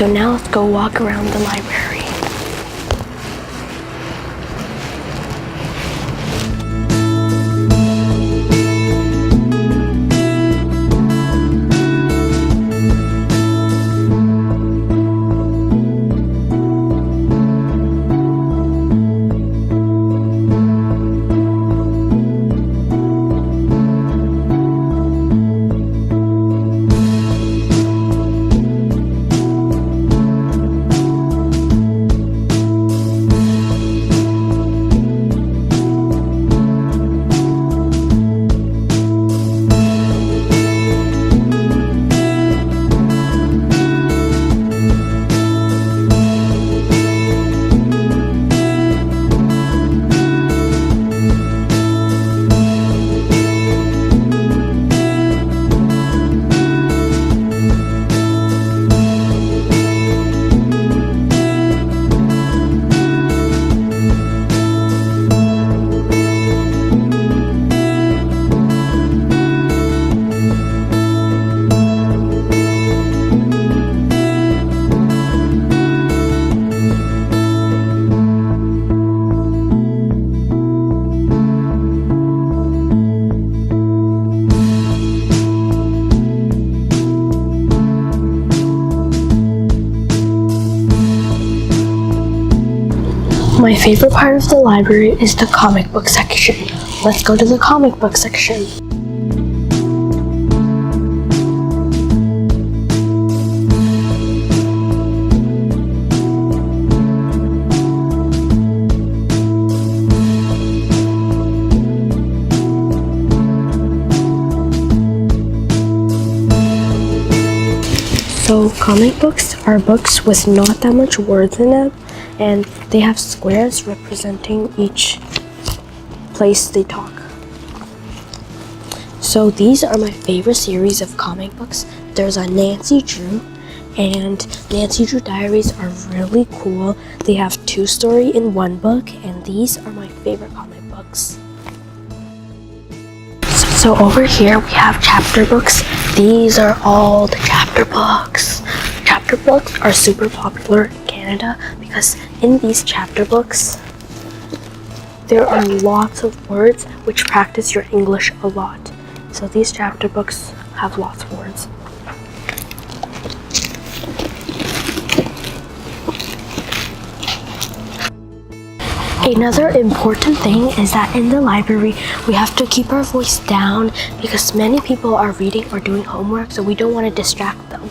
so now let's go walk around the library. My favorite part of the library is the comic book section. Let's go to the comic book section. So comic books are books with not that much words in them, and they have squares representing each place they talk. So these are my favorite series of comic books. There's a Nancy Drew, and Nancy Drew diaries are really cool. They have 2 stories in one book, and these are my favorite comic books. So over here we have chapter books. These are all the chapter books. Chapter books are super popular in Canada because in these chapter books there are lots of words which practice your English a lot. So these chapter books have lots of words. Another important thing is that in the library we have to keep our voice down because many people are reading or doing homework, so we don't want to distract them.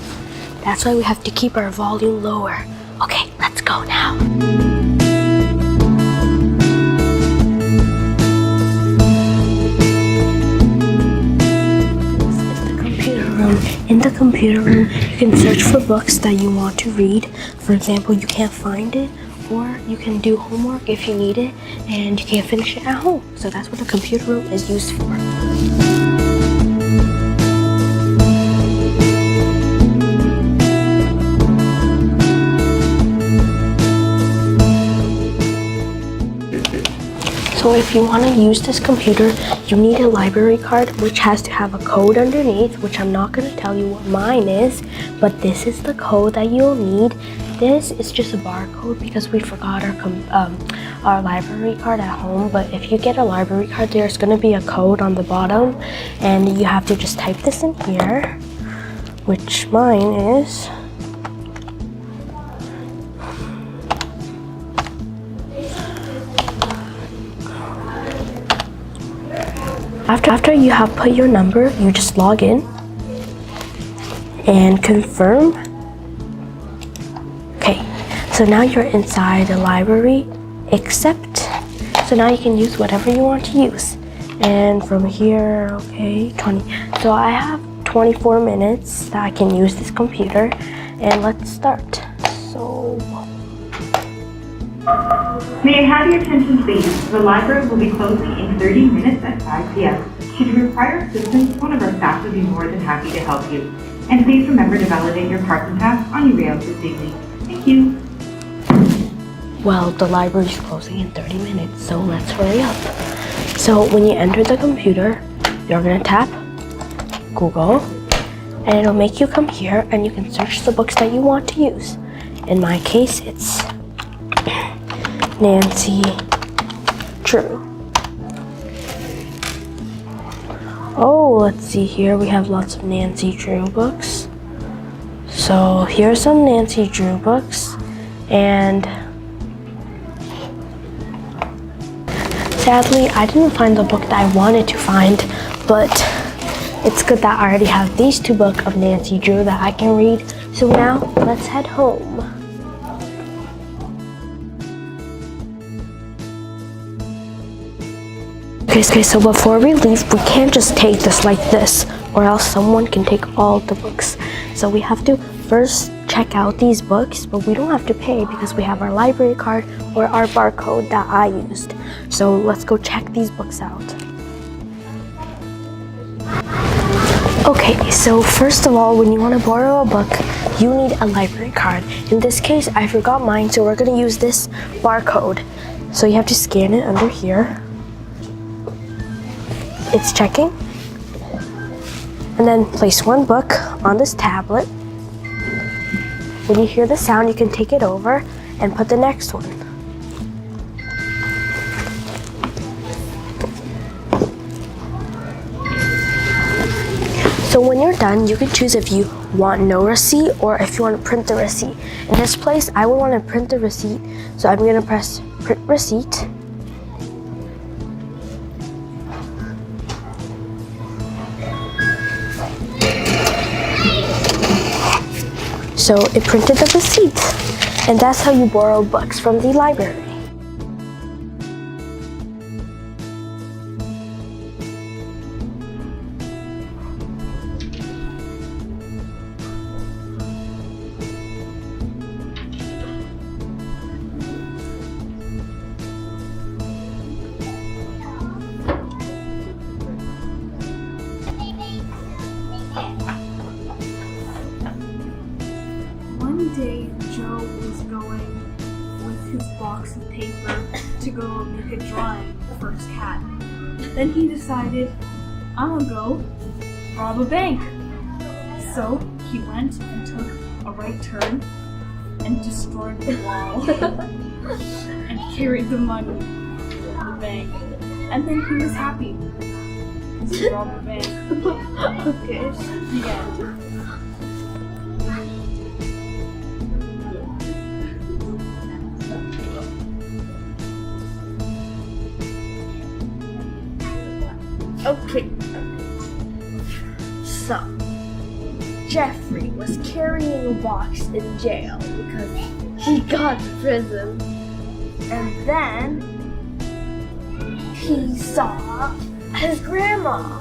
That's why we have to keep our volume lower. Okay, let's go now. This is the computer room. In the computer room, you can search for books that you want to read. For example, you can't find it, or you can do homework if you need it and you can't finish it at home. So that's what the computer room is used for. So if you want to use this computer, you need a library card which has to have a code underneath, which I'm not going to tell you what mine is, but this is the code that you'll need. This is just a barcode because we forgot our library card at home, but if you get a library card, there's going to be a code on the bottom and you have to just type this in here, which mine is After you have put your number, you just log in and confirm. Okay, so now you're inside the library, accept. So now you can use whatever you want to use. And from here, okay, 20. So I have 24 minutes that I can use this computer, and let's start. So may I have your attention please? The library will be closing in 30 minutes at 5 p.m. Should you require assistance, one of our staff would be more than happy to help you. And please remember to validate your parking pass on your way out this evening. Thank you. Well, the library is closing in 30 minutes, so let's hurry up. So when you enter the computer, you're gonna tap Google. and it'll make you come here and you can search the books that you want to use. In my case, it's Nancy Drew. Oh, let's see here. We have lots of Nancy Drew books. So here's some Nancy Drew books, and sadly, I didn't find the book that I wanted to find, but it's good that I already have these two books of Nancy Drew that I can read. So now, let's head home. Okay, so before we leave, we can't just take this like this, or else someone can take all the books. So we have to first check out these books, but we don't have to pay because we have our library card or our barcode that I used. So let's go check these books out. Okay, so first of all, when you want to borrow a book, you need a library card. In this case, I forgot mine, so we're going to use this barcode. So you have to scan it under here. It's checking. And then place one book on this tablet. When you hear the sound, you can take it over and put the next one. So when you're done, you can choose if you want no receipt or if you want to print the receipt. In this place, I would want to print the receipt, so I'm going to press print receipt. So it printed the receipt, and that's how you borrow books from the library. One day, Joe was going with his box of paper to go make a drawing for his cat. Then he decided, I'm gonna go rob a bank. So he went and took a right turn and destroyed the wall and carried the money to the bank. And then he was happy because he robbed a bank. Okay, the end. Okay, so Jeffrey was carrying a box in jail because he got to prison, and then he saw his grandma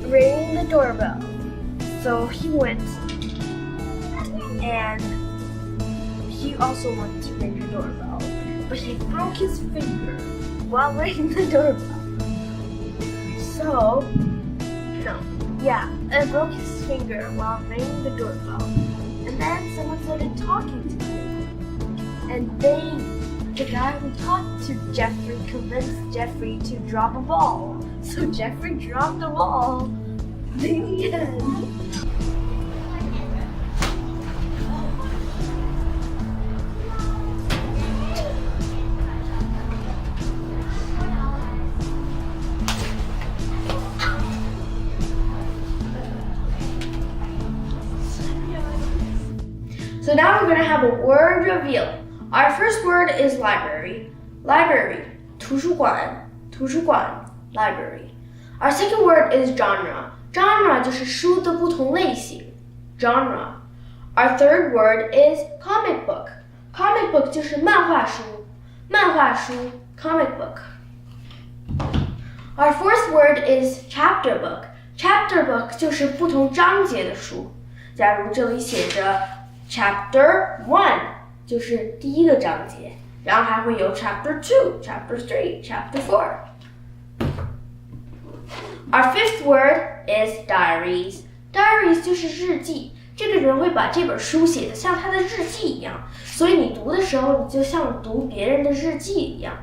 ringing the doorbell. So he went and he also wanted to ring the doorbell, but he broke his finger while ringing the doorbell. So, it broke his finger while ringing the doorbell. And then someone started talking to him. And the guy who talked to Jeffrey convinced Jeffrey to drop a ball. So Jeffrey dropped the ball. The end. So now we're going to have a word reveal. Our first word is library. Library. 图书馆. 图书馆. Library. Our second word is genre. Genre 就是书的不同类型. Genre. Our third word is comic book. Comic book 就是漫画书. 漫画书. Comic book. Our fourth word is chapter book. Chapter book 就是不同章节的书. 假如这里写着Chapter 1 就是第一个章节，然后还会有 Chapter 2, Chapter 3, Chapter 4. Our fifth word is diaries. Diaries 就是日记，这个人会把这本书写得像他的日记一样，所以你读的时候，你就像读别人的日记一样。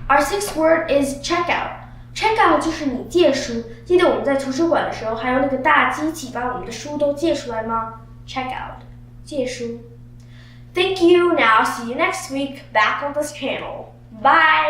Our sixth word is checkout. Check out 就是你借书，记得我们在图书馆的时候还用那个大机器把我们的书都借出来吗？ Check out 借书。Thank you. Now see you next week back on this channel. Bye.